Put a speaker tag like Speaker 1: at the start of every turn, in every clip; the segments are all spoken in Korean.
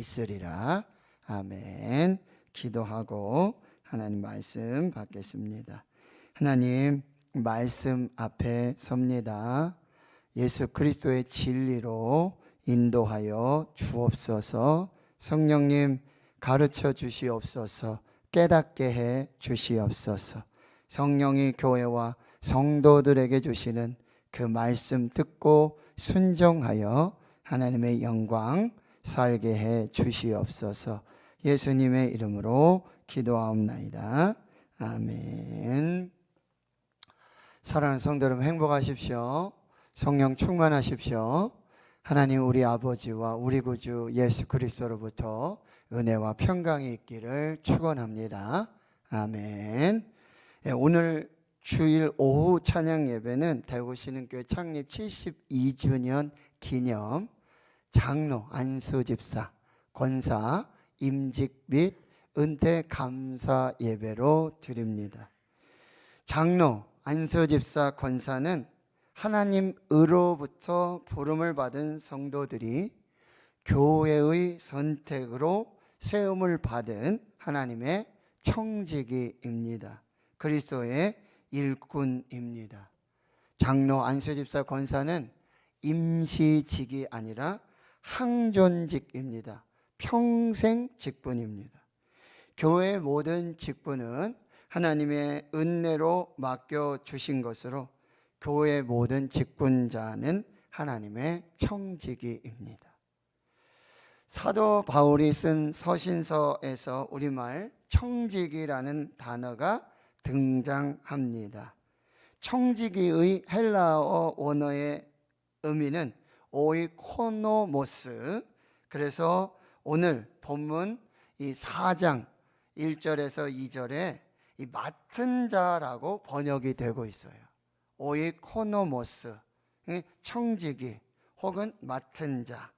Speaker 1: 있으리라. 아멘. 기도하고 하나님 말씀 받겠습니다. 하나님 말씀 앞에 섭니다. 예수 그리스도의 진리로 인도하여 주옵소서. 성령님 가르쳐 주시옵소서. 깨닫게 해 주시옵소서. 성령이 교회와 성도들에게 주시는 그 말씀 듣고 순종하여 하나님의 영광 살게 해 주시옵소서. 예수님의 이름으로 기도하옵나이다. 아멘. 사랑하는 성도 여러분, 행복하십시오. 성령 충만하십시오. 하나님 우리 아버지와 우리 구주 예수 그리스도로부터 은혜와 평강이 있기를 축원합니다. 아멘. 오늘 주일 오후 찬양 예배는 대구신흥교회 창립 72주년 기념 장로 안수 집사 권사 임직 및 은퇴 감사 예배로 드립니다. 장로 안수 집사 권사는 하나님으로부터 부름을 받은 성도들이 교회의 선택으로 세움을 받은 하나님의 청지기입니다. 그리스도의 일꾼입니다. 장로 안수집사 권사는 임시직이 아니라 항존직입니다. 평생 직분입니다. 교회의 모든 직분은 하나님의 은혜로 맡겨주신 것으로 교회의 모든 직분자는 하나님의 청지기입니다. 사도 바울이 쓴 서신서에서 우리말 청지기라는 단어가 등장합니다. 청지기의 헬라어 원어의 의미는 오이코노모스. 그래서 오늘 본문 이 4장 1절에서 2절에 이 맡은 자라고 번역이 되고 있어요. 오이코노모스, 청지기 혹은 맡은 자.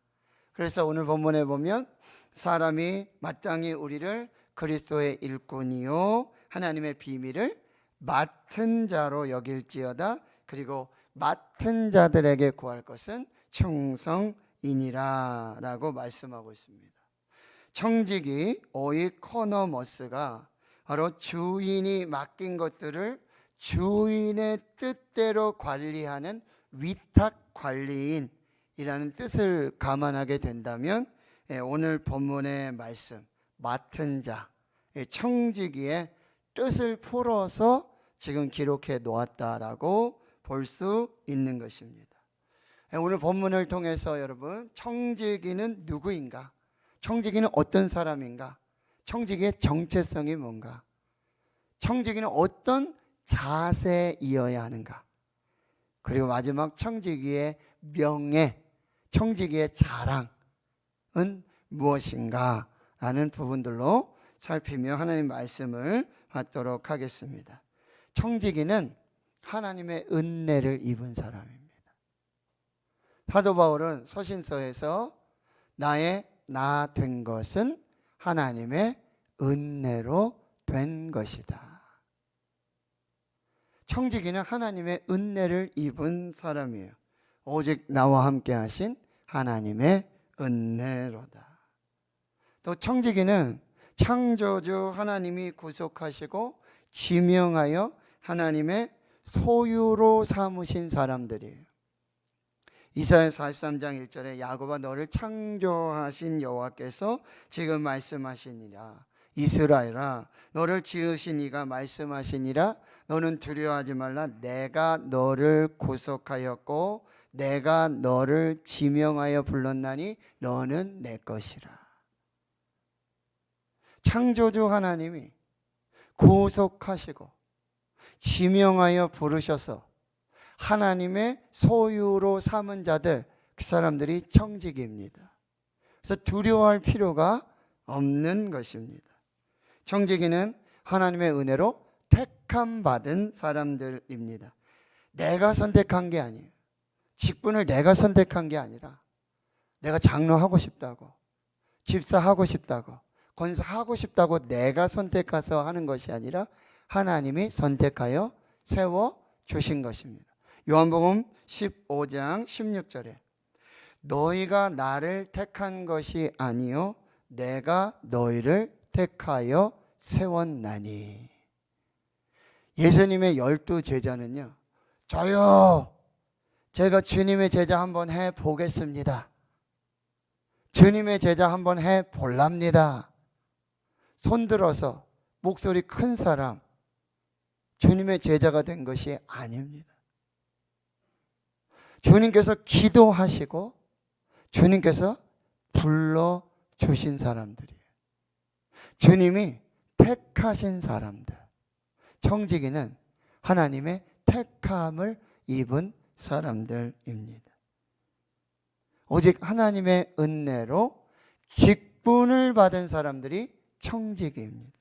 Speaker 1: 그래서 오늘 본문에 보면 사람이 마땅히 우리를 그리스도의 일꾼이요 하나님의 비밀을 맡은 자로 여길지어다. 그리고 맡은 자들에게 구할 것은 충성이니라 라고 말씀하고 있습니다. 청지기 오이코노모스가 바로 주인이 맡긴 것들을 주인의 뜻대로 관리하는 위탁관리인이라는 뜻을 감안하게 된다면 오늘 본문의 말씀 맡은 자, 청지기의 뜻을 풀어서 지금 기록해 놓았다라고 볼 수 있는 것입니다. 오늘 본문을 통해서 여러분, 청지기는 누구인가? 청지기는 어떤 사람인가? 청지기의 정체성이 뭔가? 청지기는 어떤 자세이어야 하는가? 그리고 마지막 청지기의 명예, 청지기의 자랑은 무엇인가? 라는 부분들로 살피며 하나님 말씀을 받도록 하겠습니다. 청지기는 하나님의 은혜를 입은 사람입니다. 사도 바울은 서신서에서 나의 나 된 것은 하나님의 은혜로 된 것이다. 청지기는 하나님의 은혜를 입은 사람이에요. 오직 나와 함께 하신 하나님의 은혜로다. 또 청지기는 창조주 하나님이 구속하시고 지명하여 하나님의 소유로 삼으신 사람들이에요. 이사야 43장 1절에 야곱아 너를 창조하신 여호와께서 지금 말씀하시니라. 이스라엘아 너를 지으신 이가 말씀하시니라. 너는 두려워하지 말라. 내가 너를 구속하였고 내가 너를 지명하여 불렀나니 너는 내 것이라. 창조주 하나님이 구속하시고 지명하여 부르셔서 하나님의 소유로 삼은 자들, 그 사람들이 청지기입니다. 그래서 두려워할 필요가 없는 것입니다. 청지기는 하나님의 은혜로 택함 받은 사람들입니다. 내가 선택한 게 아니에요. 직분을 내가 선택한 게 아니라 내가 장로하고 싶다고, 집사하고 싶다고, 권사하고 싶다고 내가 선택해서 하는 것이 아니라 하나님이 선택하여 세워 주신 것입니다. 요한복음 15장 16절에 너희가 나를 택한 것이 아니요 내가 너희를 택하여 세웠나니. 예수님의 12 제자는요, 저요, 제가 주님의 제자 한번 해보겠습니다. 주님의 제자 한번 해볼랍니다. 손들어서 목소리 큰 사람, 주님의 제자가 된 것이 아닙니다. 주님께서 기도하시고 주님께서 불러주신 사람들이에요. 주님이 택하신 사람들. 청지기는 하나님의 택함을 입은 사람들입니다. 오직 하나님의 은혜로 직분을 받은 사람들이 청지기입니다.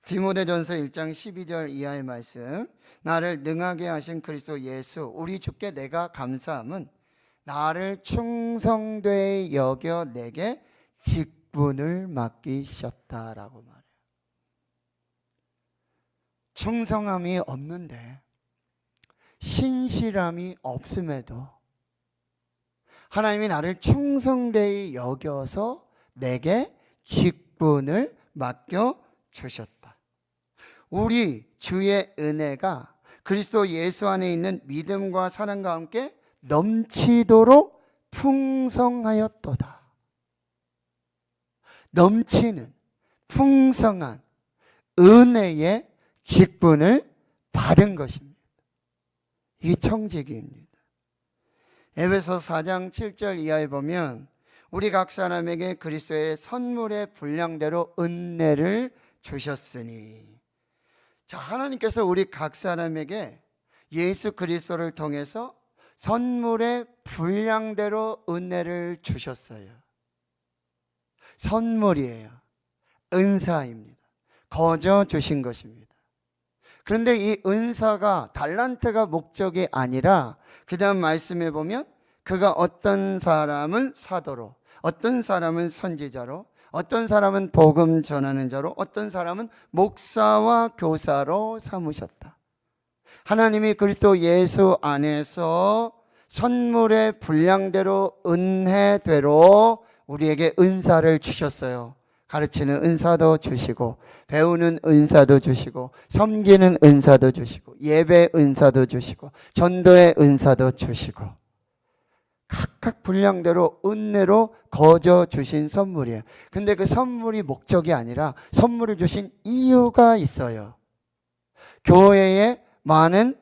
Speaker 1: 디모데전서 1장 12절 이하의 말씀, 나를 능하게 하신 그리스도 예수 우리 주께 내가 감사함은 나를 충성되이 여겨 내게 직분을 맡기셨다라고 말해요. 충성함이 없는데, 신실함이 없음에도 하나님이 나를 충성되이 여겨서 내게 직분을 맡겨주셨다. 우리 주의 은혜가 그리스도 예수 안에 있는 믿음과 사랑과 함께 넘치도록 풍성하였도다. 넘치는 풍성한 은혜의 직분을 받은 것입니다. 이 청지기입니다. 에베소 4장 7절 이하에 보면 우리 각 사람에게 그리스도의 선물의 분량대로 은혜를 주셨으니. 자, 하나님께서 우리 각 사람에게 예수 그리스도를 통해서 선물의 분량대로 은혜를 주셨어요. 선물이에요. 은사입니다. 거저 주신 것입니다. 그런데 이 은사가, 달란트가 목적이 아니라 그 다음 말씀에 보면 그가 어떤 사람은 사도로, 어떤 사람은 선지자로, 어떤 사람은 복음 전하는 자로, 어떤 사람은 목사와 교사로 삼으셨다. 하나님이 그리스도 예수 안에서 선물의 분량대로 은혜대로 우리에게 은사를 주셨어요. 가르치는 은사도 주시고, 배우는 은사도 주시고, 섬기는 은사도 주시고, 예배 은사도 주시고, 전도의 은사도 주시고, 각각 분량대로 은혜로 거저 주신 선물이에요. 근데 그 선물이 목적이 아니라 선물을 주신 이유가 있어요. 교회에 많은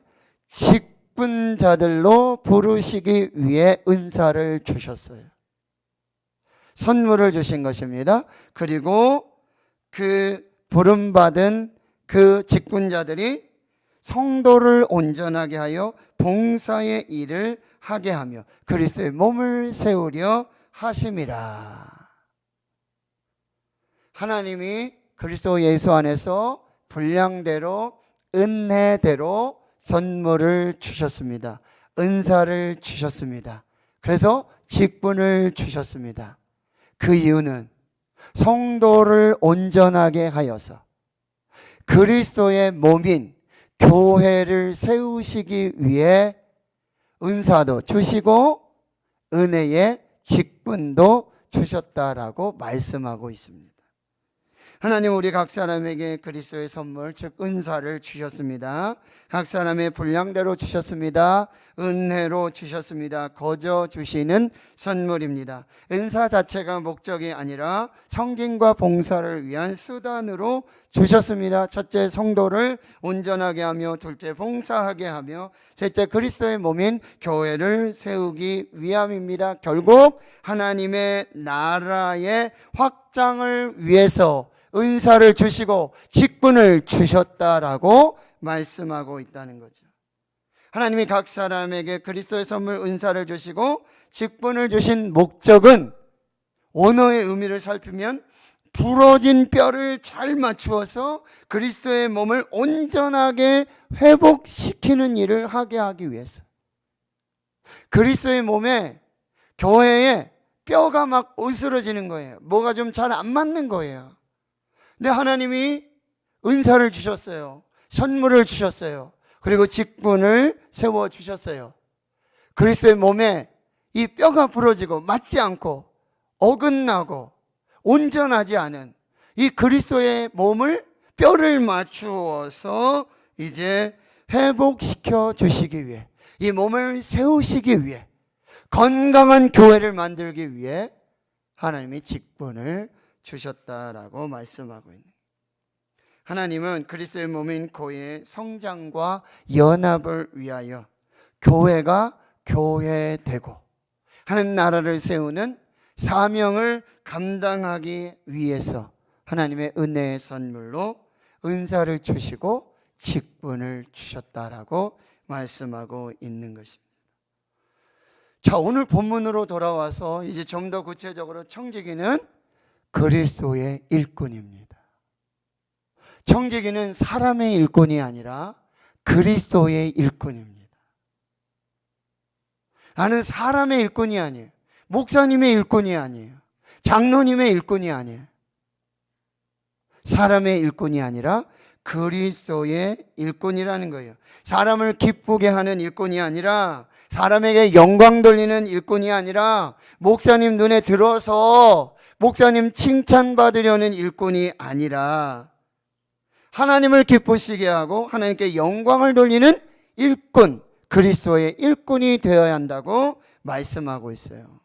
Speaker 1: 직분자들로 부르시기 위해 은사를 주셨어요. 선물을 주신 것입니다. 그리고 그 부름받은 그 직분자들이 성도를 온전하게 하여 봉사의 일을 하게 하며 그리스도의 몸을 세우려 하심이라. 하나님이 그리스도 예수 안에서 분량대로 은혜대로 선물을 주셨습니다. 은사를 주셨습니다. 그래서 직분을 주셨습니다. 그 이유는 성도를 온전하게 하여서 그리스도의 몸인 교회를 세우시기 위해 은사도 주시고 은혜의 직분도 주셨다라고 말씀하고 있습니다. 하나님 우리 각 사람에게 그리스도의 선물, 즉 은사를 주셨습니다. 각 사람의 분량대로 주셨습니다. 은혜로 주셨습니다. 거저 주시는 선물입니다. 은사 자체가 목적이 아니라 성김과 봉사를 위한 수단으로 주셨습니다. 첫째, 성도를 온전하게 하며, 둘째, 봉사하게 하며, 셋째, 그리스도의 몸인 교회를 세우기 위함입니다. 결국 하나님의 나라의 확장을 위해서 은사를 주시고 직분을 주셨다라고 말씀하고 있다는 거죠. 하나님이 각 사람에게 그리스도의 선물 은사를 주시고 직분을 주신 목적은, 원어의 의미를 살피면 부러진 뼈를 잘 맞추어서 그리스도의 몸을 온전하게 회복시키는 일을 하게 하기 위해서. 그리스도의 몸에, 교회에 뼈가 막 으스러지는 거예요. 뭐가 좀 잘 안 맞는 거예요. 근데 하나님이 은사를 주셨어요. 선물을 주셨어요. 그리고 직분을 세워주셨어요. 그리스도의 몸에 이 뼈가 부러지고 맞지 않고 어긋나고 온전하지 않은 이 그리스도의 몸을 뼈를 맞추어서 이제 회복시켜 주시기 위해, 이 몸을 세우시기 위해, 건강한 교회를 만들기 위해 하나님이 직분을 주셨다라고 말씀하고 있는, 하나님은 그리스도의 몸인 교회의 성장과 연합을 위하여 교회가 교회되고 하나님 나라를 세우는 사명을 감당하기 위해서 하나님의 은혜의 선물로 은사를 주시고 직분을 주셨다라고 말씀하고 있는 것입니다. 자, 오늘 본문으로 돌아와서 이제 좀 더 구체적으로 청지기는 그리스도의 일꾼입니다. 청지기는 사람의 일꾼이 아니라 그리스도의 일꾼입니다. 나는 사람의 일꾼이 아니에요. 목사님의 일꾼이 아니에요. 장로님의 일꾼이 아니에요. 사람의 일꾼이 아니라 그리스도의 일꾼이라는 거예요. 사람을 기쁘게 하는 일꾼이 아니라, 사람에게 영광 돌리는 일꾼이 아니라, 목사님 눈에 들어서 목사님 칭찬받으려는 일꾼이 아니라, 하나님을 기쁘시게 하고 하나님께 영광을 돌리는 일꾼, 그리스도의 일꾼이 되어야 한다고 말씀하고 있어요.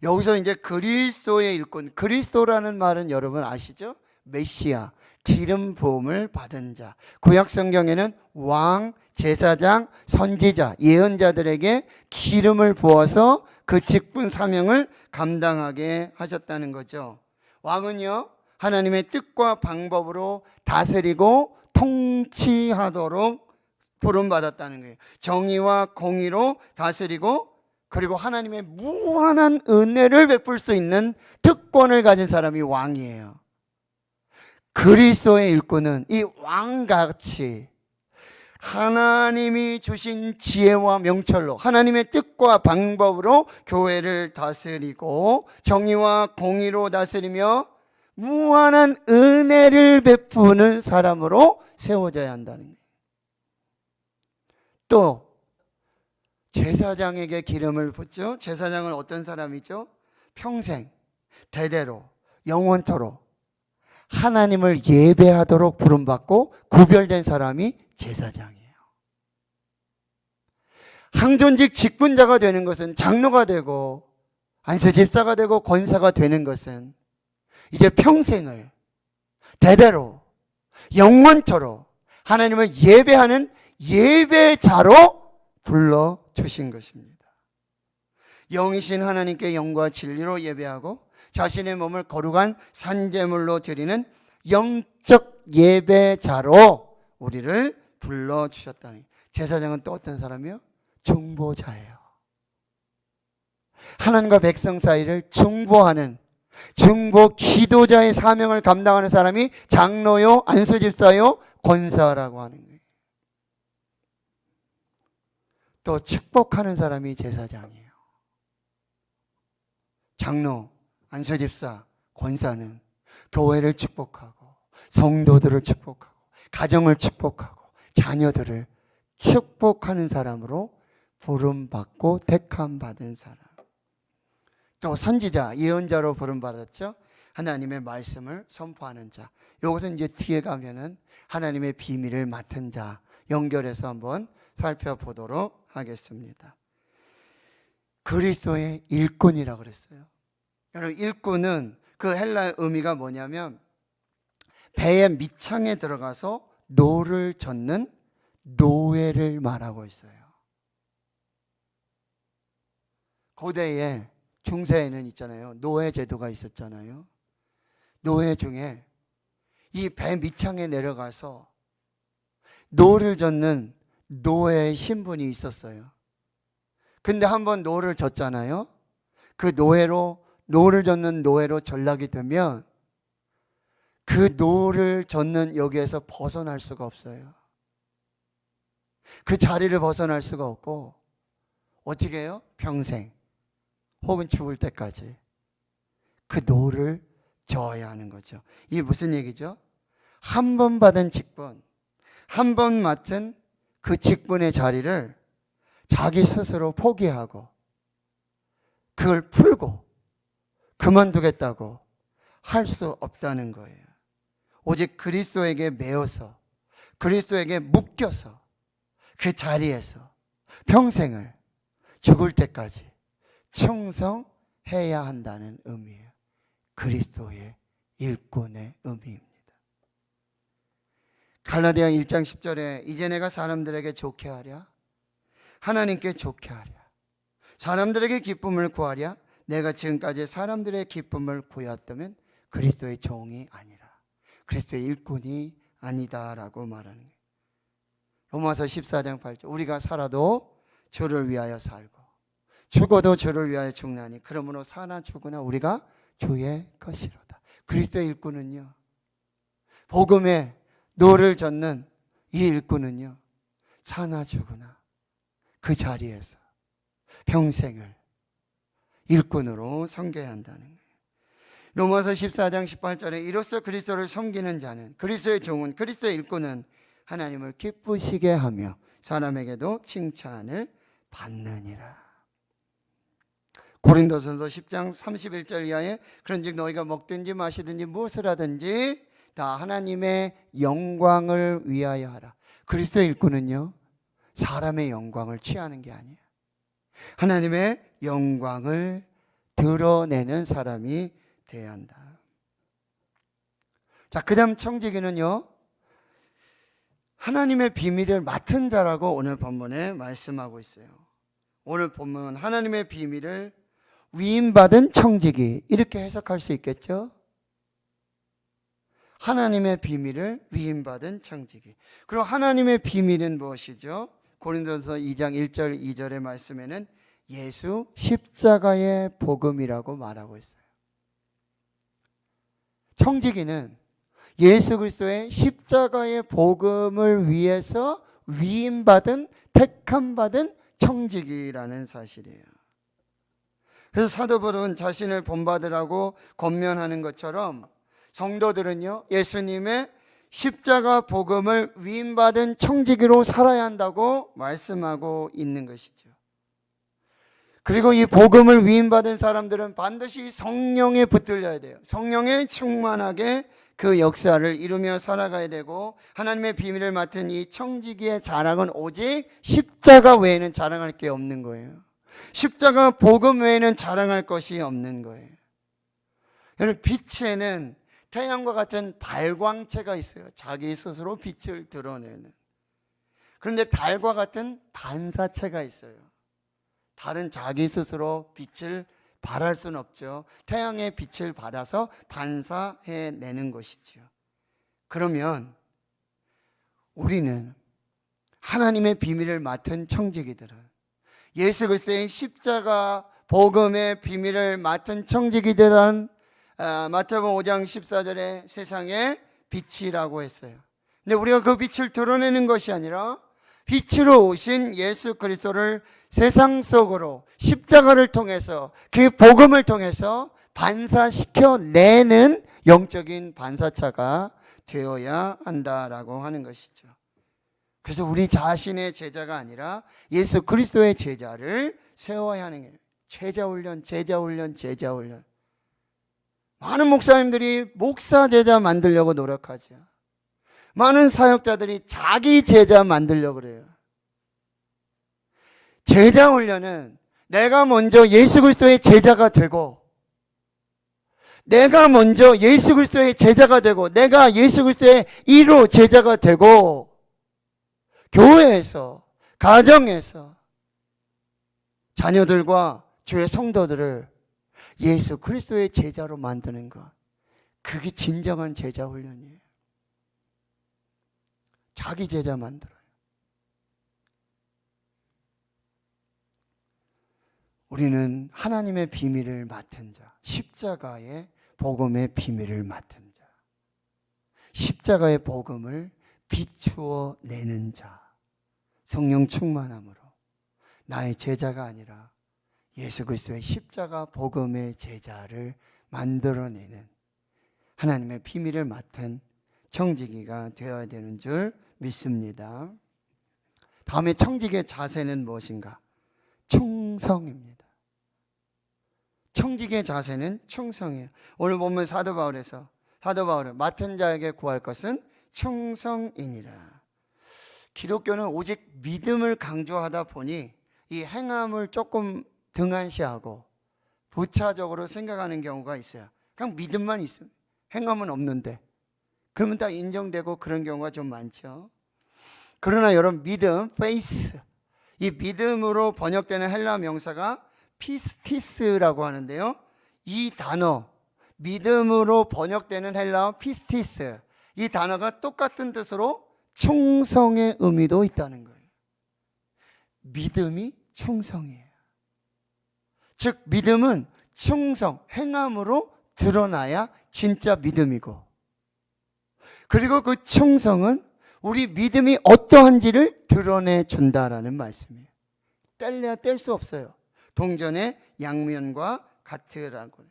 Speaker 1: 여기서 이제 그리스도의 일꾼, 그리스도라는 말은 여러분 아시죠? 메시아, 기름 부음을 받은 자. 구약 성경에는 왕, 제사장, 선지자, 예언자들에게 기름을 부어서 그 직분 사명을 감당하게 하셨다는 거죠. 왕은요, 하나님의 뜻과 방법으로 다스리고 통치하도록 부름받았다는 거예요. 정의와 공의로 다스리고, 그리고 하나님의 무한한 은혜를 베풀 수 있는 특권을 가진 사람이 왕이에요. 그리스도의 일꾼은 이 왕같이 하나님이 주신 지혜와 명철로 하나님의 뜻과 방법으로 교회를 다스리고 정의와 공의로 다스리며 무한한 은혜를 베푸는 사람으로 세워져야 한다는 거예요. 또 제사장에게 기름을 붓죠. 제사장은 어떤 사람이죠? 평생 대대로 영원토록 하나님을 예배하도록 부름받고 구별된 사람이 제사장이에요. 항존직 직분자가 되는 것은, 장로가 되고 안수집사가 되고 권사가 되는 것은 이제 평생을 대대로 영원토록 하나님을 예배하는 예배자로 불러주신 것입니다. 영이신 하나님께 영과 진리로 예배하고 자신의 몸을 거룩한 산제물로 드리는 영적 예배자로 우리를 불러주셨다니. 제사장은 또 어떤 사람이요? 중보자예요. 하나님과 백성 사이를 중보하는 중보 기도자의 사명을 감당하는 사람이 장로요, 안수집사요, 권사라고 하는 거예요. 또 축복하는 사람이 제사장이에요. 장로, 안수집사, 권사는 교회를 축복하고 성도들을 축복하고 가정을 축복하고 자녀들을 축복하는 사람으로 부름받고 택함받은 사람. 또 선지자, 예언자로 부름받았죠. 하나님의 말씀을 선포하는 자. 이것은 이제 뒤에 가면은 하나님의 비밀을 맡은 자 연결해서 한번 살펴보도록 하겠습니다. 그리스도의 일꾼이라고 그랬어요. 여러분, 일꾼은 그 헬라의 의미가 뭐냐면 배의 밑창에 들어가서 노를 젓는 노예를 말하고 있어요. 고대에 중세에는 있잖아요. 노예 제도가 있었잖아요. 노예 중에 이 배 밑창에 내려가서 노를 젓는 노예의 신분이 있었어요. 근데 한번 노를 젓잖아요. 그 노를 젓는 노예로 전락이 되면 그 노를 젓는 여기에서 벗어날 수가 없어요. 그 자리를 벗어날 수가 없고 어떻게 해요? 평생 혹은 죽을 때까지 그 노를 저어야 하는 거죠. 이게 무슨 얘기죠? 한 번 받은 직분, 한 번 맡은 그 직분의 자리를 자기 스스로 포기하고 그걸 풀고 그만두겠다고 할 수 없다는 거예요. 오직 그리스도에게 매어서, 그리스도에게 묶여서 그 자리에서 평생을 죽을 때까지 충성해야 한다는 의미예요. 그리스도의 일꾼의 의미입니다. 갈라디아 1장 10절에 이제 내가 사람들에게 좋게 하랴, 하나님께 좋게 하랴, 사람들에게 기쁨을 구하랴, 내가 지금까지 사람들의 기쁨을 구했다면 그리스도의 종이 아니라, 그리스도의 일꾼이 아니다라고 말하는 거예요. 로마서 14장 8절 우리가 살아도 주를 위하여 살고 죽어도 주를 위하여 죽나니 그러므로 사나 죽으나 우리가 주의 것이로다. 그리스도의 일꾼은요, 복음의 노를 젓는 이 일꾼은요, 사나 죽으나 그 자리에서 평생을 일꾼으로 섬겨야 한다는 거예요. 로마서 14장 18절에 이로써 그리스도를 섬기는 자는, 그리스도의 종은, 그리스도의 일꾼은 하나님을 기쁘시게 하며 사람에게도 칭찬을 받느니라. 고린도전서 10장 31절 이하에 그런즉 너희가 먹든지 마시든지 무엇을 하든지 다 하나님의 영광을 위하여 하라. 그리스도의 일꾼은요, 사람의 영광을 취하는 게 아니에요. 하나님의 영광을 드러내는 사람이 되어야 한다. 자, 그 다음 청지기는요, 하나님의 비밀을 맡은 자라고 오늘 본문에 말씀하고 있어요. 오늘 본문 하나님의 비밀을 위임받은 청지기, 이렇게 해석할 수 있겠죠? 하나님의 비밀을 위임받은 청지기. 그리고 하나님의 비밀은 무엇이죠? 고린도전서 2장 1절 2절의 말씀에는 예수 십자가의 복음이라고 말하고 있어요. 청지기는 예수 그리스도의 십자가의 복음을 위해서 위임받은, 택함받은 청지기라는 사실이에요. 그래서 사도 바울은 자신을 본받으라고 권면하는 것처럼 성도들은요, 예수님의 십자가 복음을 위임받은 청지기로 살아야 한다고 말씀하고 있는 것이죠. 그리고 이 복음을 위임받은 사람들은 반드시 성령에 붙들려야 돼요. 성령에 충만하게 그 역사를 이루며 살아가야 되고, 하나님의 비밀을 맡은 이 청지기의 자랑은 오직 십자가 외에는 자랑할 게 없는 거예요. 십자가 복음 외에는 자랑할 것이 없는 거예요. 여러분, 빛에는 태양과 같은 발광체가 있어요. 자기 스스로 빛을 드러내는. 그런데 달과 같은 반사체가 있어요. 달은 자기 스스로 빛을 발할 수는 없죠. 태양의 빛을 받아서 반사해내는 것이죠. 그러면 우리는 하나님의 비밀을 맡은 청지기들은, 예수 그리스도의 십자가 복음의 비밀을 맡은 청지기들은 마태복음 5장 14절에 세상의 빛이라고 했어요. 근데 우리가 그 빛을 드러내는 것이 아니라 빛으로 오신 예수 그리스도를 세상 속으로 십자가를 통해서, 그 복음을 통해서 반사시켜내는 영적인 반사차가 되어야 한다라고 하는 것이죠. 그래서 우리 자신의 제자가 아니라 예수 그리스도의 제자를 세워야 하는 거예요. 제자훈련, 제자훈련, 제자훈련. 많은 목사님들이 목사 제자 만들려고 노력하죠. 많은 사역자들이 자기 제자 만들려고 그래요. 제자 훈련은 내가 먼저 예수 그리스도의 제자가 되고, 내가 먼저 예수 그리스도의 제자가 되고, 내가 예수 그리스도의 1호 제자가 되고, 교회에서, 가정에서 자녀들과 주의 성도들을 예수 그리스도의 제자로 만드는 것, 그게 진정한 제자 훈련이에요. 자기 제자 만들어요. 우리는 하나님의 비밀을 맡은 자, 십자가의 복음의 비밀을 맡은 자, 십자가의 복음을 비추어 내는 자, 성령 충만함으로 나의 제자가 아니라 예수 그리스도의 십자가 복음의 제자를 만들어내는 하나님의 비밀을 맡은 청지기가 되어야 되는 줄 믿습니다. 다음에 청지기의 자세는 무엇인가? 충성입니다. 청지기의 자세는 충성이에요. 오늘 보면 사도 바울은 맡은 자에게 구할 것은 충성이니라. 기독교는 오직 믿음을 강조하다 보니 이 행함을 조금 등한시하고 부차적으로 생각하는 경우가 있어요. 그냥 믿음만 있으면, 행함은 없는데, 그러면 다 인정되고 그런 경우가 좀 많죠. 그러나 여러분, 믿음, faith, 이 믿음으로 번역되는 헬라 명사가 피스티스라고 하는데요, 이 단어, 믿음으로 번역되는 헬라어 피스티스, 이 단어가 똑같은 뜻으로 충성의 의미도 있다는 거예요. 믿음이 충성이에요. 즉 믿음은 충성, 행함으로 드러나야 진짜 믿음이고, 그리고 그 충성은 우리 믿음이 어떠한지를 드러내 준다라는 말씀이에요. 뗄래야 뗄 수 없어요. 동전의 양면과 같으라고.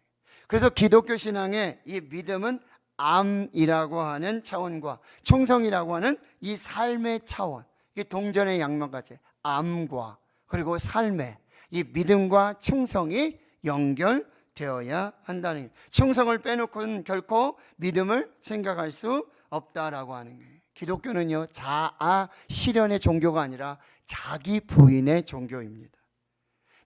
Speaker 1: 그래서 기독교 신앙의 이 믿음은 암이라고 하는 차원과 충성이라고 하는 이 삶의 차원, 이 동전의 양면같이 암과 그리고 삶의 이 믿음과 충성이 연결되어야 한다는 거예요. 충성을 빼놓고는 결코 믿음을 생각할 수 없다라고 하는 거예요. 기독교는요, 자아 실현의 종교가 아니라 자기 부인의 종교입니다.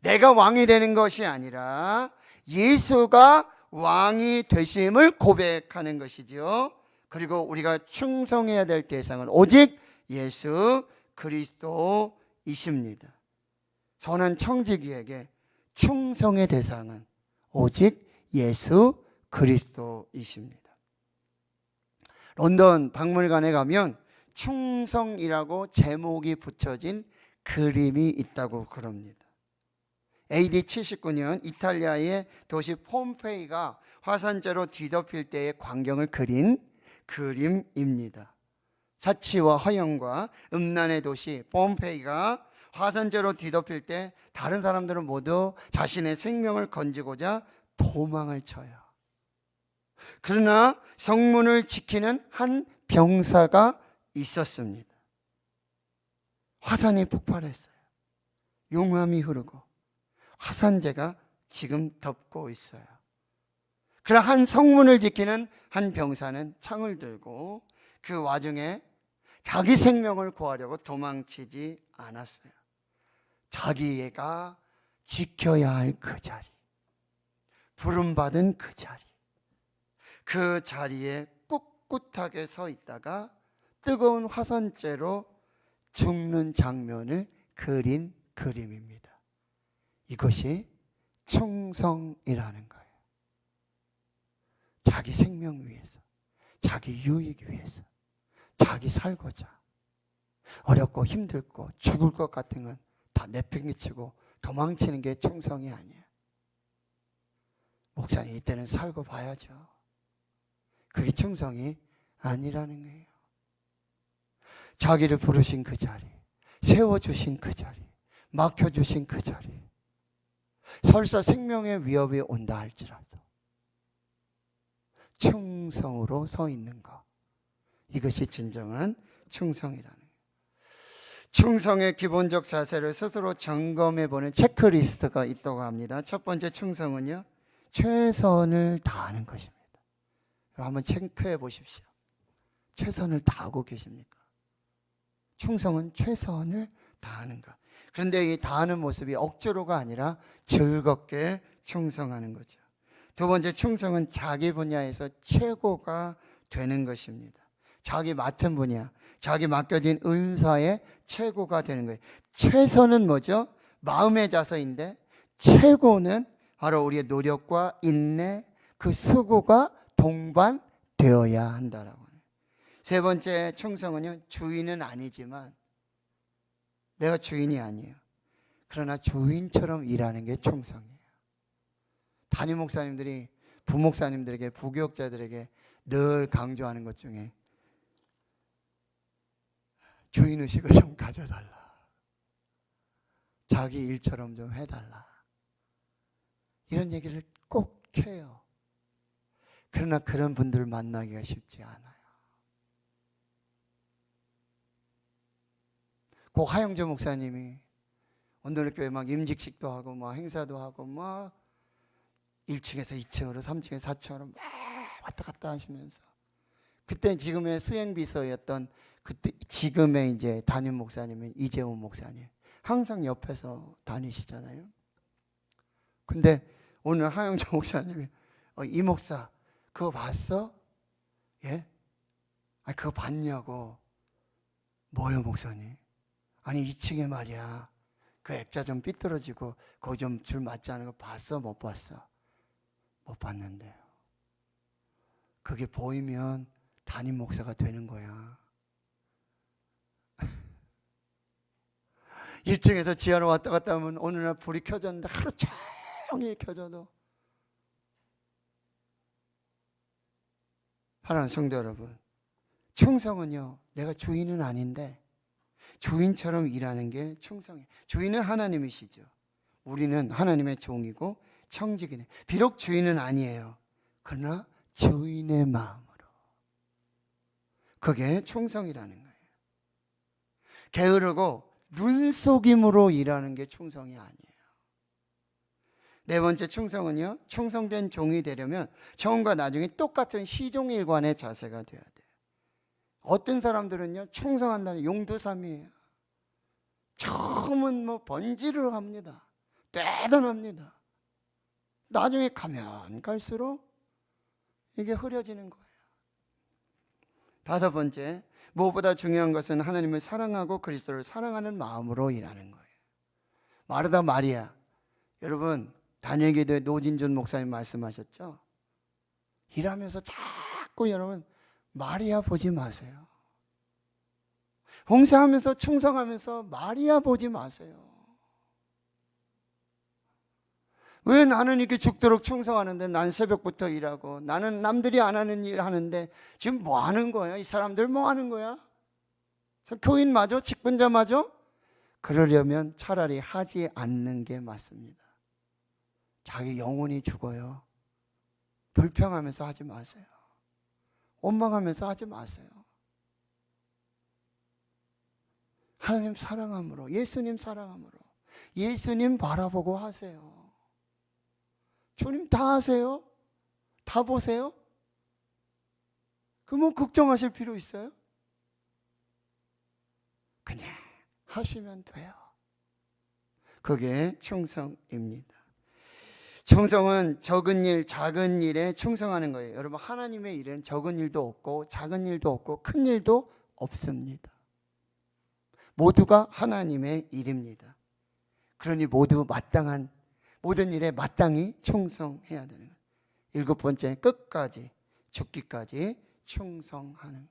Speaker 1: 내가 왕이 되는 것이 아니라 예수가 왕이 되심을 고백하는 것이죠. 그리고 우리가 충성해야 될 대상은 오직 예수 그리스도이십니다. 저는 청지기에게 충성의 대상은 오직 예수 그리스도이십니다. 런던 박물관에 가면 충성이라고 제목이 붙여진 그림이 있다고 그럽니다. AD 79년 이탈리아의 도시 폼페이가 화산재로 뒤덮일 때의 광경을 그린 그림입니다. 사치와 허영과 음란의 도시 폼페이가 화산재로 뒤덮일 때 다른 사람들은 모두 자신의 생명을 건지고자 도망을 쳐요. 그러나 성문을 지키는 한 병사가 있었습니다. 화산이 폭발했어요. 용암이 흐르고 화산재가 지금 덮고 있어요. 그러나 한 성문을 지키는 한 병사는 창을 들고 그 와중에 자기 생명을 구하려고 도망치지 않았어요. 자기가 지켜야 할 그 자리, 부름받은 그 자리, 그 자리에 꿋꿋하게 서 있다가 뜨거운 화산재로 죽는 장면을 그린 그림입니다. 이것이 충성이라는 거예요. 자기 생명 위해서, 자기 유익 위해서, 자기 살고자 어렵고 힘들고 죽을 것 같은 건 다 내팽개치고 도망치는 게 충성이 아니에요. 목사님, 이때는 살고 봐야죠. 그게 충성이 아니라는 거예요. 자기를 부르신 그 자리, 세워주신 그 자리, 맡겨주신 그 자리, 설사 생명의 위협이 온다 할지라도 충성으로 서 있는 것, 이것이 진정한 충성이라는 거예요. 충성의 기본적 자세를 스스로 점검해보는 체크리스트가 있다고 합니다. 첫 번째 충성은요, 최선을 다하는 것입니다. 한번 체크해 보십시오. 최선을 다하고 계십니까? 충성은 최선을 다하는 것. 그런데 이 다하는 모습이 억지로가 아니라 즐겁게 충성하는 거죠. 두 번째 충성은 자기 분야에서 최고가 되는 것입니다. 자기 맡은 분야, 자기 맡겨진 은사의 최고가 되는 거예요. 최선은 뭐죠? 마음의 자세인데 최고는 바로 우리의 노력과 인내, 그 수고가 동반되어야 한다라고. 세 번째 충성은요, 주인은 아니지만, 내가 주인이 아니에요. 그러나 주인처럼 일하는 게 충성이에요. 담임 목사님들이 부목사님들에게, 부교육자들에게 늘 강조하는 것 중에 주인의식을 좀 가져달라, 자기 일처럼 좀 해달라, 이런 얘기를 꼭 해요. 그러나 그런 분들을 만나기가 쉽지 않아요. 고 하영조 목사님이 오늘 교회 막 임직식도 하고 막 행사도 하고 막 1층에서 2층으로 3층에서 4층으로 막 왔다 갔다 하시면서 그때 지금의 수행비서였던 그때 지금의 이제 담임 목사님은 이재훈 목사님 항상 옆에서 다니시잖아요. 근데 오늘 하영정 목사님이 이 목사 그거 봤어? 예? 아니 그거 봤냐고. 뭐요 목사님? 아니 2층에 말이야 그 액자 좀 삐뚤어지고 거기 좀 줄 맞지 않은 거 봤어? 못 봤어? 못 봤는데요. 그게 보이면 담임 목사가 되는 거야. 1층에서 지하로 왔다 갔다 하면 어느 날 불이 켜졌는데 하루 종일 켜져도. 사랑하는 성도 여러분, 충성은요 내가 주인은 아닌데 주인처럼 일하는 게 충성이에요. 주인은 하나님이시죠. 우리는 하나님의 종이고 청직이네. 비록 주인은 아니에요. 그러나 주인의 마음으로. 그게 충성이라는 거예요. 게으르고 눈속임으로 일하는 게 충성이 아니에요. 네 번째 충성은요, 충성된 종이 되려면 처음과 나중에 똑같은 시종일관의 자세가 돼야 돼요. 어떤 사람들은요 충성한다는 용두삼이에요. 처음은 뭐 번지르르 합니다. 대단합니다. 나중에 가면 갈수록 이게 흐려지는 거예요. 다섯 번째, 무엇보다 중요한 것은 하나님을 사랑하고 그리스도를 사랑하는 마음으로 일하는 거예요. 마르다 마리아, 여러분 다니엘기도에 노진준 목사님 말씀하셨죠? 일하면서 자꾸 여러분 마리아 보지 마세요. 봉사하면서 충성하면서 마리아 보지 마세요. 왜 나는 이렇게 죽도록 충성하는데 난 새벽부터 일하고 나는 남들이 안 하는 일 하는데 지금 뭐 하는 거야? 이 사람들 뭐 하는 거야? 교인마저 직분자마저? 그러려면 차라리 하지 않는 게 맞습니다. 자기 영혼이 죽어요. 불평하면서 하지 마세요. 원망하면서 하지 마세요. 하나님 사랑함으로, 예수님 사랑함으로, 예수님 바라보고 하세요. 주님 다 하세요? 다 보세요? 그럼 걱정하실 필요 있어요? 그냥 하시면 돼요. 그게 충성입니다. 충성은 적은 일, 작은 일에 충성하는 거예요. 여러분 하나님의 일은 적은 일도 없고 작은 일도 없고 큰 일도 없습니다. 모두가 하나님의 일입니다. 그러니 모두 마땅한 모든 일에 마땅히 충성해야 되는 거예요. 일곱 번째, 끝까지 죽기까지 충성하는 거예요.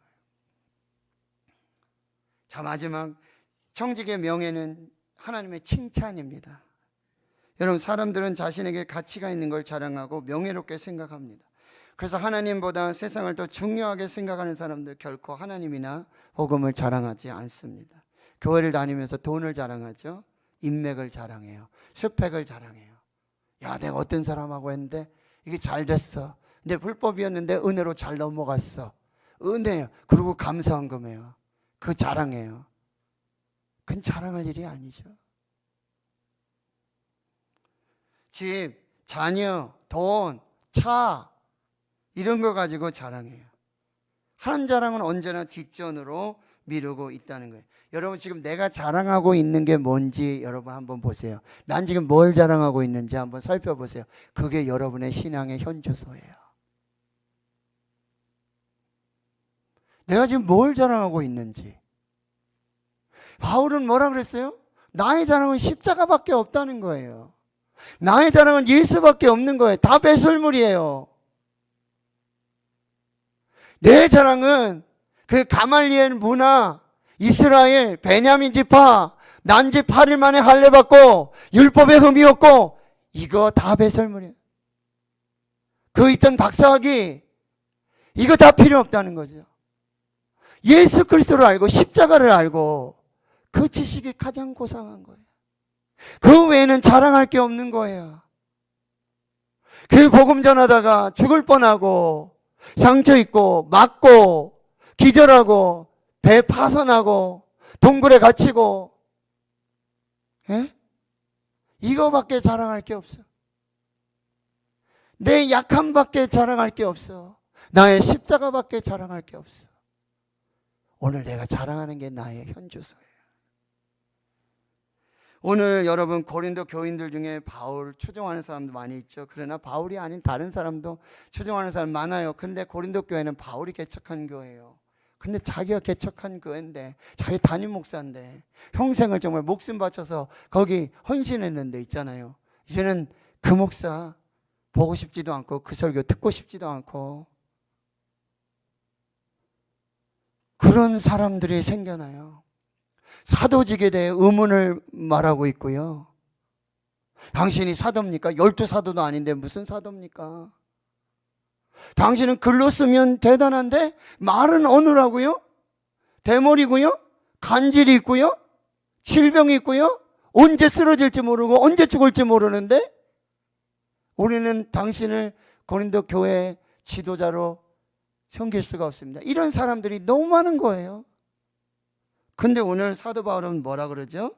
Speaker 1: 자, 마지막 청직의 명예는 하나님의 칭찬입니다. 여러분 사람들은 자신에게 가치가 있는 걸 자랑하고 명예롭게 생각합니다. 그래서 하나님보다 세상을 더 중요하게 생각하는 사람들 결코 하나님이나 복음을 자랑하지 않습니다. 교회를 다니면서 돈을 자랑하죠. 인맥을 자랑해요. 스펙을 자랑해요. 야, 내가 어떤 사람하고 했는데 이게 잘 됐어. 근데 불법이었는데 은혜로 잘 넘어갔어. 은혜예요. 그리고 감사한 거예요. 그 자랑해요. 그건 자랑할 일이 아니죠. 집, 자녀, 돈, 차 이런 거 가지고 자랑해요. 하는 자랑은 언제나 뒷전으로 미루고 있다는 거예요. 여러분 지금 내가 자랑하고 있는 게 뭔지 여러분 한번 보세요. 난 지금 뭘 자랑하고 있는지 한번 살펴보세요. 그게 여러분의 신앙의 현주소예요. 내가 지금 뭘 자랑하고 있는지. 바울은 뭐라 그랬어요? 나의 자랑은 십자가밖에 없다는 거예요. 나의 자랑은 예수밖에 없는 거예요. 다 배설물이에요. 내 자랑은 그 가말리엘 문화, 이스라엘, 베냐민 지파, 난지 8일 만에 할례 받고 율법에 흠이 없고 이거 다 배설물이에요. 그 있던 박사학위 이거 다 필요 없다는 거죠. 예수 그리스도를 알고 십자가를 알고 그 지식이 가장 고상한 거예요. 그 외에는 자랑할 게 없는 거예요. 그 복음 전하다가 죽을 뻔하고 상처 입고 맞고 기절하고 배 파손하고 동굴에 갇히고 예? 이거밖에 자랑할 게 없어. 내 약함밖에 자랑할 게 없어. 나의 십자가밖에 자랑할 게 없어. 오늘 내가 자랑하는 게 나의 현주소예요. 오늘 여러분 고린도 교인들 중에 바울 추종하는 사람도 많이 있죠. 그러나 바울이 아닌 다른 사람도 추종하는 사람 많아요. 근데 고린도 교회는 바울이 개척한 교회예요. 근데 자기가 개척한 교회인데, 자기 담임 목사인데 평생을 정말 목숨 바쳐서 거기 헌신했는데 있잖아요. 이제는 그 목사 보고 싶지도 않고 그 설교 듣고 싶지도 않고 그런 사람들이 생겨나요. 사도직에 대해 의문을 말하고 있고요. 당신이 사도입니까? 12사도도 아닌데 무슨 사도입니까? 당신은 글로 쓰면 대단한데 말은 어느라고요? 대머리고요? 간질이 있고요? 질병이 있고요? 언제 쓰러질지 모르고 언제 죽을지 모르는데 우리는 당신을 고린도 교회 지도자로 섬길 수가 없습니다. 이런 사람들이 너무 많은 거예요. 근데 오늘 사도 바울은 뭐라 그러죠?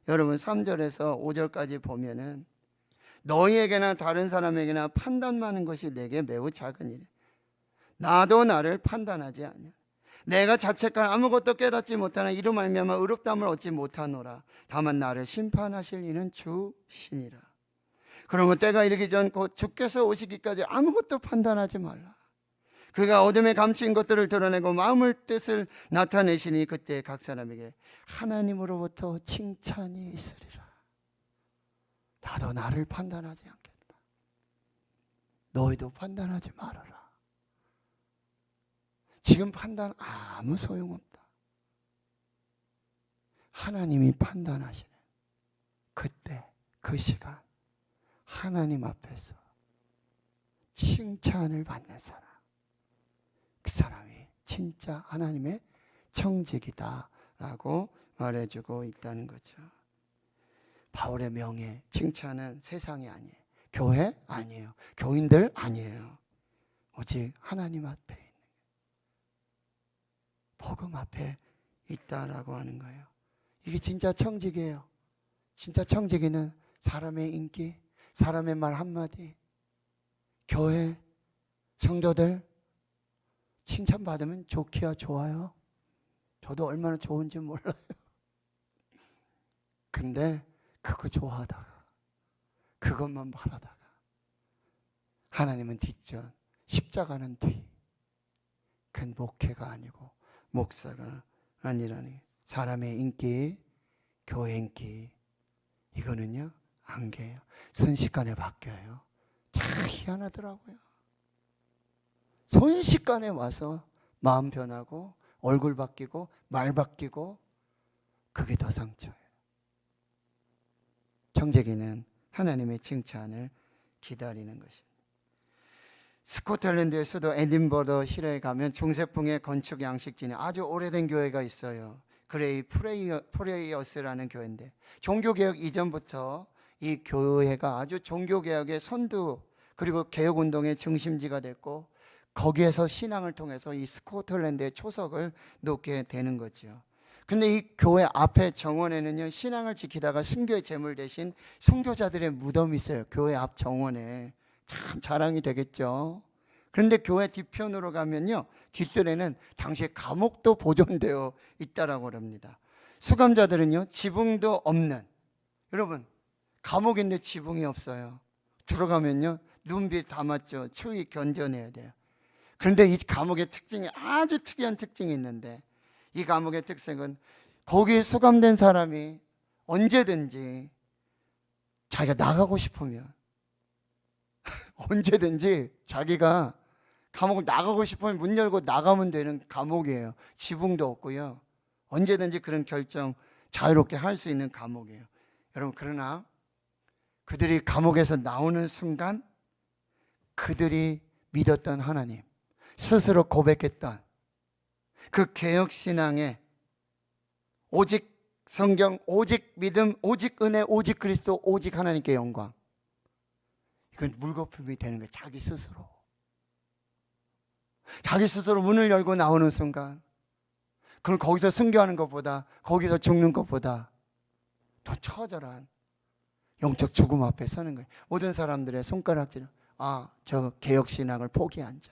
Speaker 1: 여러분 3절에서 5절까지 보면은 너희에게나 다른 사람에게나 판단하는 것이 내게 매우 작은 일이야. 나도 나를 판단하지 않냐. 내가 자책할 아무것도 깨닫지 못하나 이로 말미암아 의롭다함을 얻지 못하노라. 다만 나를 심판하실 이는 주시니라. 그러면 때가 이르기 전 곧 주께서 오시기까지 아무것도 판단하지 말라. 그가 어둠에 감춘 것들을 드러내고 마음의 뜻을 나타내시니 그때 각 사람에게 하나님으로부터 칭찬이 있으리라. 나도 나를 판단하지 않겠다. 너희도 판단하지 말아라. 지금 판단 아무 소용없다. 하나님이 판단하시는 그때 그 시간 하나님 앞에서 칭찬을 받는 사람, 그 사람이 진짜 하나님의 청직이다라고 말해주고 있다는 거죠. 바울의 명예, 칭찬은 세상이 아니에요. 교회 아니에요. 교인들 아니에요. 오직 하나님 앞에 있는 복음 앞에 있다라고 하는 거예요. 이게 진짜 청직이에요. 진짜 청지기는 사람의 인기, 사람의 말 한마디, 교회, 성도들 칭찬받으면 좋기야 좋아요. 저도 얼마나 좋은지 몰라요. 근데 그거 좋아하다가 그것만 바라다가 하나님은 뒷전, 십자가는 뒤. 그건 목회가 아니고 목사가 아니라니. 사람의 인기, 교회 인기, 이거는요 안개예요. 순식간에 바뀌어요. 참 희한하더라고요. 순식간에 와서 마음 변하고 얼굴 바뀌고 말 바뀌고, 그게 더 상처예요. 청지기는 하나님의 칭찬을 기다리는 것입니다. 스코틀랜드의 수도 에딘버러 실에 가면 중세풍의 건축 양식진이 아주 오래된 교회가 있어요. 그레이 프레이어스라는 교회인데, 종교개혁 이전부터 이 교회가 아주 종교개혁의 선두 그리고 개혁운동의 중심지가 됐고, 거기에서 신앙을 통해서 이 스코틀랜드의 초석을 놓게 되는 거죠. 근데 이 교회 앞에 정원에는요, 신앙을 지키다가 순교의 제물 대신 순교자들의 무덤이 있어요. 교회 앞 정원에. 참 자랑이 되겠죠. 그런데 교회 뒤편으로 가면요, 뒷뜰에는 당시에 감옥도 보존되어 있다라고 합니다. 수감자들은요, 지붕도 없는, 여러분 감옥인데 지붕이 없어요. 들어가면요 눈빛 다 맞죠. 추위 견뎌내야 돼요. 그런데 이 감옥의 특징이 아주 특이한 특징이 있는데, 이 감옥의 특색은 거기에 수감된 사람이 언제든지 자기가 나가고 싶으면 언제든지 자기가 감옥을 나가고 싶으면 문 열고 나가면 되는 감옥이에요. 지붕도 없고요. 언제든지 그런 결정 자유롭게 할 수 있는 감옥이에요. 여러분, 그러나 그들이 감옥에서 나오는 순간 그들이 믿었던 하나님, 스스로 고백했던 그 개혁신앙에 오직 성경, 오직 믿음, 오직 은혜, 오직 그리스도, 오직 하나님께 영광, 이건 물거품이 되는 거예요. 자기 스스로. 자기 스스로 문을 열고 나오는 순간, 그럼 거기서 순교하는 것보다, 거기서 죽는 것보다 더 처절한 영적 죽음 앞에 서는 거예요. 모든 사람들의 손가락질은 저 개혁신앙을 포기한 자,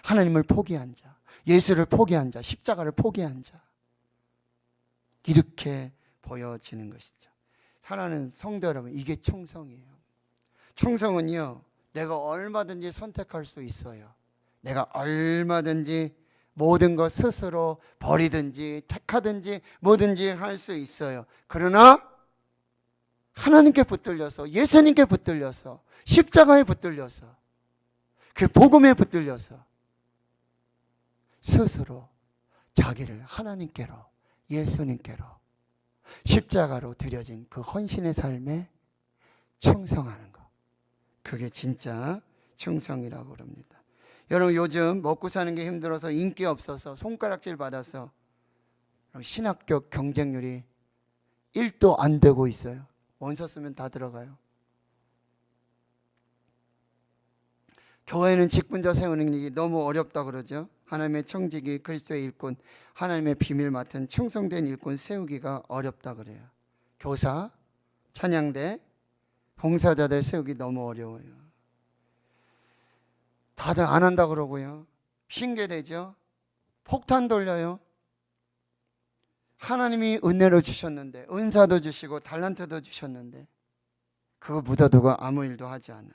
Speaker 1: 하나님을 포기한 자, 예수를 포기한 자, 십자가를 포기한 자, 이렇게 보여지는 것이죠. 사랑하는 성도 여러분, 이게 충성이에요. 충성은요, 내가 얼마든지 선택할 수 있어요. 내가 얼마든지 모든 것 스스로 버리든지 택하든지 뭐든지 할 수 있어요. 그러나 하나님께 붙들려서, 예수님께 붙들려서, 십자가에 붙들려서, 그 복음에 붙들려서 스스로 자기를 하나님께로, 예수님께로, 십자가로 드려진 그 헌신의 삶에 충성하는 것, 그게 진짜 충성이라고 그럽니다. 여러분, 요즘 먹고 사는 게 힘들어서, 인기 없어서, 손가락질 받아서 신학교 경쟁률이 1도 안 되고 있어요. 원서 쓰면 다 들어가요. 교회는 직분자 세우는 게 너무 어렵다 그러죠. 하나님의 청지기, 그리스도의 일꾼, 하나님의 비밀 맡은 충성된 일꾼 세우기가 어렵다 그래요. 교사, 찬양대, 봉사자들 세우기 너무 어려워요. 다들 안 한다 그러고요. 핑계대죠. 폭탄 돌려요. 하나님이 은혜로 주셨는데, 은사도 주시고 달란트도 주셨는데 그거 묻어두고 아무 일도 하지 않아요.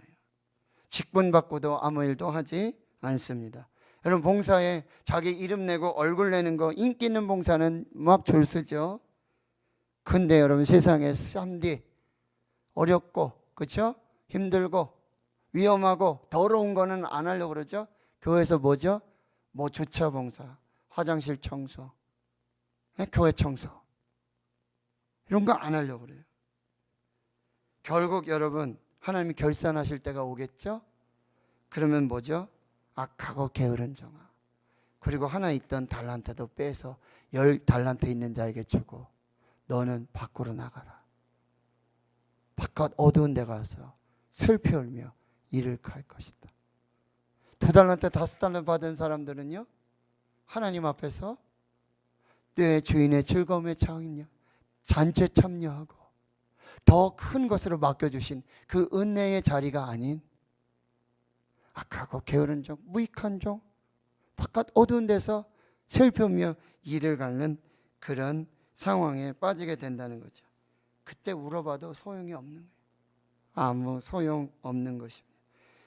Speaker 1: 직분 받고도 아무 일도 하지 않습니다. 여러분, 봉사에 자기 이름 내고 얼굴 내는 거, 인기 있는 봉사는 막 줄 서죠. 근데 여러분, 세상에 쌈디 어렵고, 그렇죠? 힘들고 위험하고 더러운 거는 안 하려고 그러죠. 교회에서 뭐죠? 뭐 주차 봉사, 화장실 청소, 교회 청소, 이런 거 안 하려고 그래요. 결국 여러분, 하나님이 결산하실 때가 오겠죠. 그러면 뭐죠? 악하고 게으른 종아, 그리고 하나 있던 달란트도 빼서 10달란트 있는 자에게 주고 너는 밖으로 나가라. 바깥 어두운 데 가서 슬피 울며 일을 갈 것이다. 2달란트 5달란트 받은 사람들은요, 하나님 앞에서 내 주인의 즐거움에 참여, 잔치에 참여하고 더 큰 것으로 맡겨주신 그 은혜의 자리가 아닌 악하고 게으른 종, 무익한 종, 바깥 어두운 데서 슬프며 일을 갖는 그런 상황에 빠지게 된다는 거죠. 그때 울어봐도 소용이 없는 거예요. 아무 소용 없는 것입니다.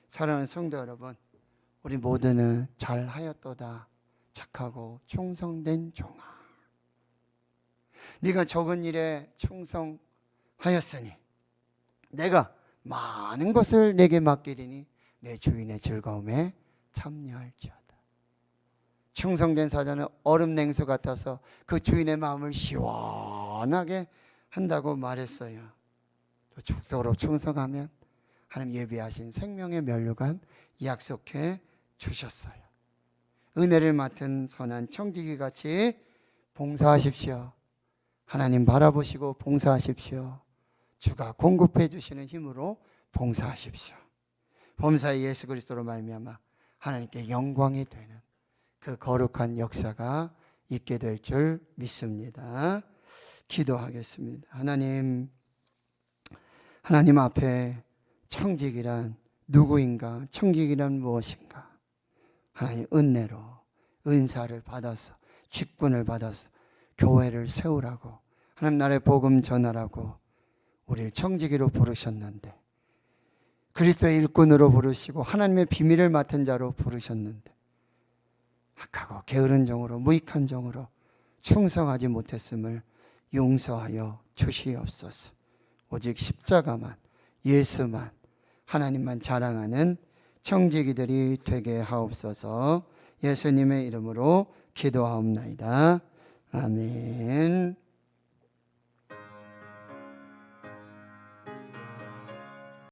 Speaker 1: 사랑하는 성도 여러분, 우리 모두는 잘하였도다 착하고 충성된 종아, 네가 적은 일에 충성하였으니 내가 많은 것을 내게 맡기리니 내 주인의 즐거움에 참여할지어다. 충성된 사자는 얼음 냉수 같아서 그 주인의 마음을 시원하게 한다고 말했어요. 죽도록 충성하면 하나님 예비하신 생명의 면류관 약속해 주셨어요. 은혜를 맡은 선한 청지기 같이 봉사하십시오. 하나님 바라보시고 봉사하십시오. 주가 공급해 주시는 힘으로 봉사하십시오. 범사의 예수 그리스도로 말미암아 하나님께 영광이 되는 그 거룩한 역사가 있게 될 줄 믿습니다. 기도하겠습니다. 하나님 앞에 청직이란 누구인가? 청직이란 무엇인가? 하나님 은혜로 은사를 받아서, 직분을 받아서 교회를 세우라고, 하나님 나라의 복음 전하라고 우리를 청지기로 부르셨는데, 그리스도의 일꾼으로 부르시고 하나님의 비밀을 맡은 자로 부르셨는데 악하고 게으른 종으로, 무익한 종으로 충성하지 못했음을 용서하여 주시옵소서. 오직 십자가만, 예수만, 하나님만 자랑하는 청지기들이 되게 하옵소서. 예수님의 이름으로 기도하옵나이다. 아멘.